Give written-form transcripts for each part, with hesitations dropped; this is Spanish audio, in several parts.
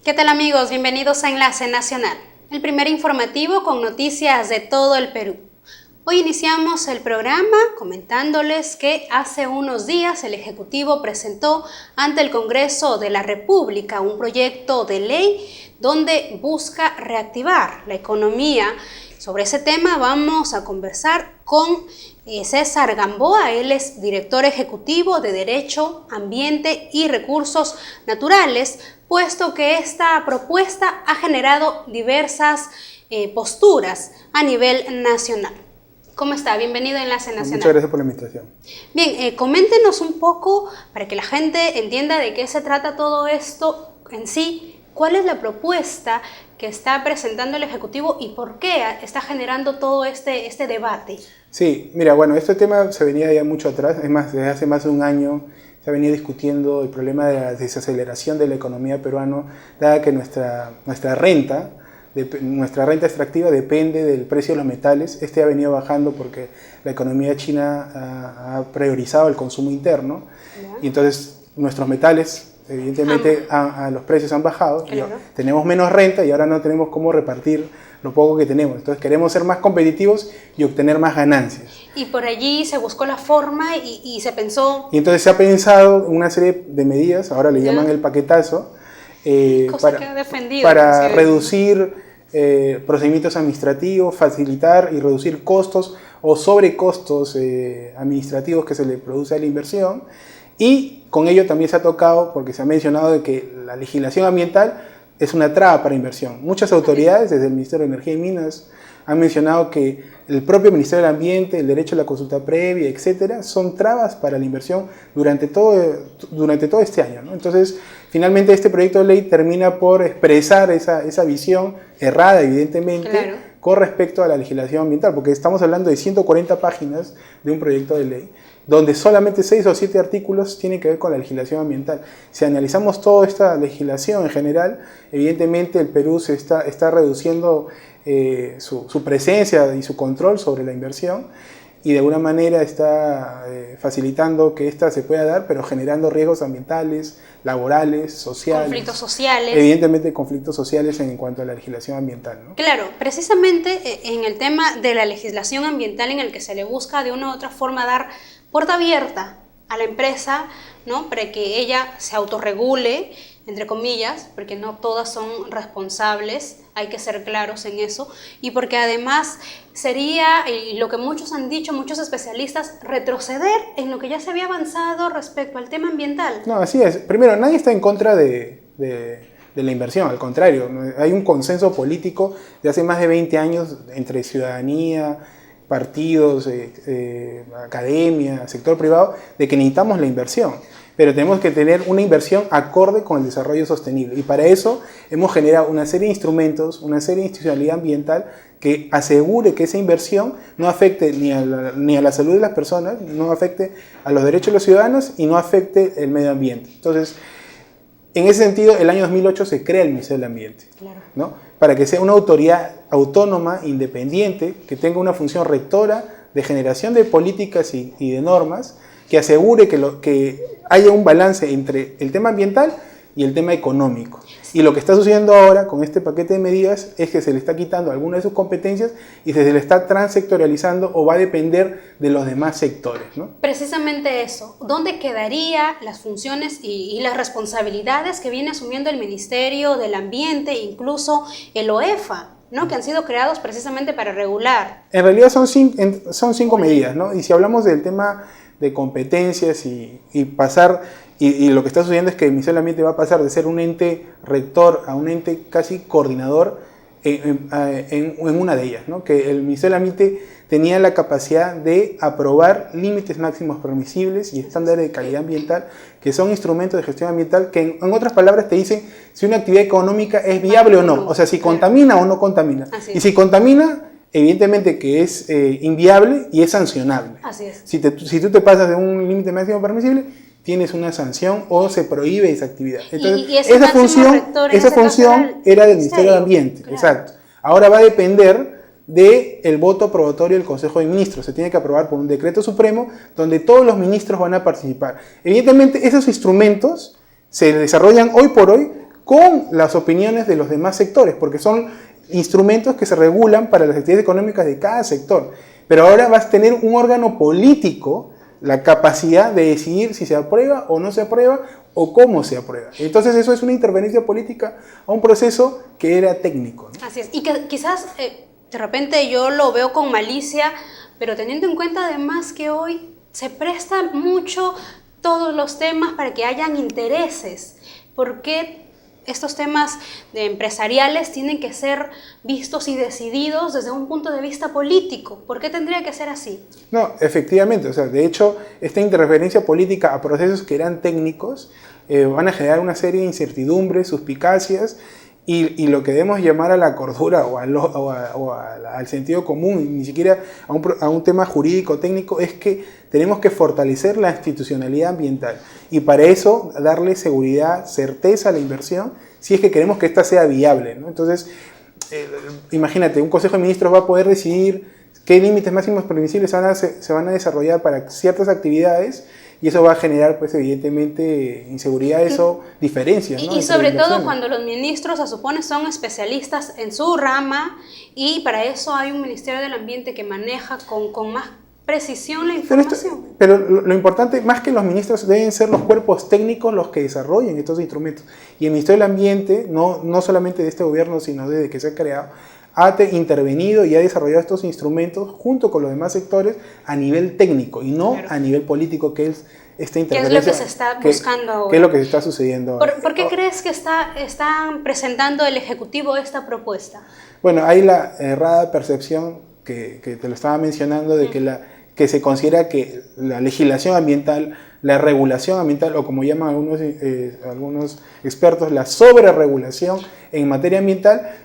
¿Qué tal amigos? Bienvenidos a Enlace Nacional, el primer informativo con noticias de todo el Perú. Hoy iniciamos el programa comentándoles que hace unos días el Ejecutivo presentó ante el Congreso de la República un proyecto de ley donde busca reactivar la economía. Sobre ese tema vamos a conversar con César Gamboa. Él es director ejecutivo de Derecho, Ambiente y Recursos Naturales, puesto que esta propuesta ha generado diversas posturas a nivel nacional. ¿Cómo está? Bienvenido a Enlace Nacional. Muchas gracias por la invitación. Bien, coméntenos un poco para que la gente entienda de qué se trata todo esto en sí. ¿Cuál es la propuesta que está presentando el Ejecutivo y por qué está generando todo este debate? Sí, mira, bueno, este tema se venía ya mucho atrás, es más, desde hace más de un año se ha venido discutiendo el problema de la desaceleración de la economía peruana, dada que nuestra renta extractiva depende del precio de los metales. Este ha venido bajando porque la economía china ha priorizado el consumo interno, y entonces nuestros metales evidentemente los precios han bajado, claro. Tenemos menos renta y ahora no tenemos cómo repartir lo poco que tenemos. Entonces queremos ser más competitivos y obtener más ganancias. Y por allí se buscó la forma y se pensó... Y entonces se ha pensado una serie de medidas, ahora le llaman el paquetazo, para reducir procedimientos administrativos, facilitar y reducir costos o sobrecostos administrativos que se le produce a la inversión. Y con ello también se ha tocado, porque se ha mencionado de que la legislación ambiental es una traba para inversión. Muchas autoridades, desde el Ministerio de Energía y Minas, han mencionado que el propio Ministerio del Ambiente, el derecho a la consulta previa, etcétera, son trabas para la inversión durante todo este año, ¿no? Entonces, finalmente este proyecto de ley termina por expresar esa visión errada, evidentemente, claro, con respecto a la legislación ambiental, porque estamos hablando de 140 páginas de un proyecto de ley, donde solamente 6 o 7 artículos tienen que ver con la legislación ambiental. Si analizamos toda esta legislación en general, evidentemente el Perú está reduciendo su presencia y su control sobre la inversión, y de alguna manera está facilitando que ésta se pueda dar, pero generando riesgos ambientales, laborales, sociales. Conflictos sociales. Evidentemente conflictos sociales en cuanto a la legislación ambiental, ¿no? Claro, precisamente en el tema de la legislación ambiental en el que se le busca de una u otra forma dar puerta abierta a la empresa, ¿no? Para que ella se autorregule, entre comillas, porque no todas son responsables, hay que ser claros en eso, y porque además sería, y lo que muchos han dicho, muchos especialistas, retroceder en lo que ya se había avanzado respecto al tema ambiental. No, así es. Primero, nadie está en contra de la inversión, al contrario, hay un consenso político de hace más de 20 años entre ciudadanía, partidos, academia, sector privado, de que necesitamos la inversión. Pero tenemos que tener una inversión acorde con el desarrollo sostenible. Y para eso hemos generado una serie de instrumentos, una serie de institucionalidad ambiental que asegure que esa inversión no afecte ni a la salud de las personas, no afecte a los derechos de los ciudadanos y no afecte el medio ambiente. Entonces, en ese sentido, el año 2008 se crea el Ministerio del Ambiente, claro, ¿no? Para que sea una autoridad autónoma, independiente, que tenga una función rectora de generación de políticas y de normas, que asegure que haya un balance entre el tema ambiental y el tema económico. Y lo que está sucediendo ahora con este paquete de medidas es que se le está quitando algunas de sus competencias y se le está transsectorializando o va a depender de los demás sectores, ¿no? Precisamente eso. ¿Dónde quedarían las funciones y las responsabilidades que viene asumiendo el Ministerio del Ambiente, incluso el OEFA, ¿no? Que han sido creados precisamente para regular? En realidad son 5 medidas, ¿no? Y si hablamos del tema de competencias y pasar, y lo que está sucediendo es que el Ministerio del Ambiente va a pasar de ser un ente rector a un ente casi coordinador en una de ellas, ¿no? Que el Ministerio del Ambiente tenía la capacidad de aprobar límites máximos permisibles y estándares de calidad ambiental, que son instrumentos de gestión ambiental que en otras palabras te dicen si una actividad económica es viable o no, o sea, si contamina o no contamina. Y si contamina, evidentemente que es inviable y es sancionable. Así es. Si tú te pasas de un límite máximo permisible, tienes una sanción o se prohíbe esa actividad. Entonces, y esa función era del Ministerio del Ambiente, claro. Exacto. Ahora va a depender del voto aprobatorio del Consejo de Ministros. Se tiene que aprobar por un decreto supremo donde todos los ministros van a participar. Evidentemente, esos instrumentos se desarrollan hoy por hoy con las opiniones de los demás sectores, porque son instrumentos que se regulan para las actividades económicas de cada sector. Pero ahora vas a tener un órgano político la capacidad de decidir si se aprueba o no se aprueba o cómo se aprueba. Entonces eso es una interveniencia política a un proceso que era técnico, ¿no? Así es, y que quizás de repente yo lo veo con malicia, pero teniendo en cuenta además que hoy se prestan mucho todos los temas para que hayan intereses. ¿Por qué estos temas empresariales tienen que ser vistos y decididos desde un punto de vista político? ¿Por qué tendría que ser así? No, efectivamente, o sea, de hecho, esta interferencia política a procesos que eran técnicos van a generar una serie de incertidumbres, suspicacias, y lo que debemos llamar a la cordura al sentido común, ni siquiera a un tema jurídico técnico, es que tenemos que fortalecer la institucionalidad ambiental y para eso darle seguridad, certeza a la inversión, si es que queremos que ésta sea viable, ¿no? Entonces, imagínate, un Consejo de Ministros va a poder decidir qué límites máximos permisibles se van a desarrollar para ciertas actividades, y eso va a generar, pues, evidentemente, inseguridades o diferencias, ¿no? Y sobre todo cuando los ministros, se supone, son especialistas en su rama, y para eso hay un Ministerio del Ambiente que maneja con más precisión la información. Pero lo importante, más que los ministros, deben ser los cuerpos técnicos los que desarrollen estos instrumentos. Y el Ministerio del Ambiente, no solamente de este gobierno, sino desde que se ha creado, ha intervenido y ha desarrollado estos instrumentos junto con los demás sectores a nivel técnico y no a nivel político, que es esta intervención. ¿Qué es lo que se está buscando ahora? ¿Qué es lo que está sucediendo ahora? ¿Por qué crees que están presentando el Ejecutivo esta propuesta? Bueno, hay la errada percepción que te lo estaba mencionando de que se considera que la legislación ambiental, la regulación ambiental, o como llaman algunos expertos, la sobreregulación en materia ambiental,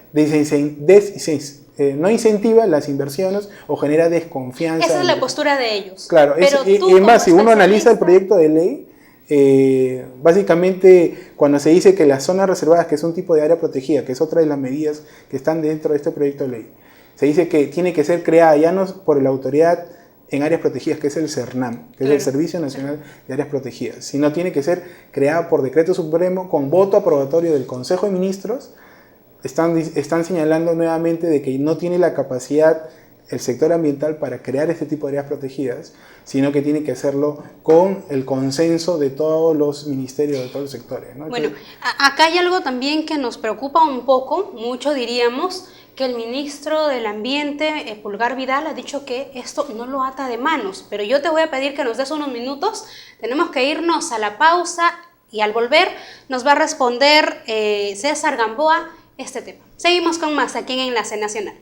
no incentiva las inversiones o genera desconfianza. Esa es la postura de ellos. Claro, y además, si uno analiza el proyecto de ley, básicamente cuando se dice que las zonas reservadas, que es un tipo de área protegida, que es otra de las medidas que están dentro de este proyecto de ley, se dice que tiene que ser creada ya no por la autoridad en áreas protegidas, que es el CERNAM, que es el Servicio Nacional de Áreas Protegidas, sino tiene que ser creada por decreto supremo con voto aprobatorio del Consejo de Ministros. Están señalando nuevamente de que no tiene la capacidad el sector ambiental para crear este tipo de áreas protegidas, sino que tiene que hacerlo con el consenso de todos los ministerios, de todos los sectores, ¿no? Bueno, acá hay algo también que nos preocupa un poco, mucho diríamos, que el ministro del Ambiente, Pulgar Vidal, ha dicho que esto no lo ata de manos, pero yo te voy a pedir que nos des unos minutos, tenemos que irnos a la pausa y al volver nos va a responder César Gamboa este tema. Seguimos con más aquí en Enlace Nacional.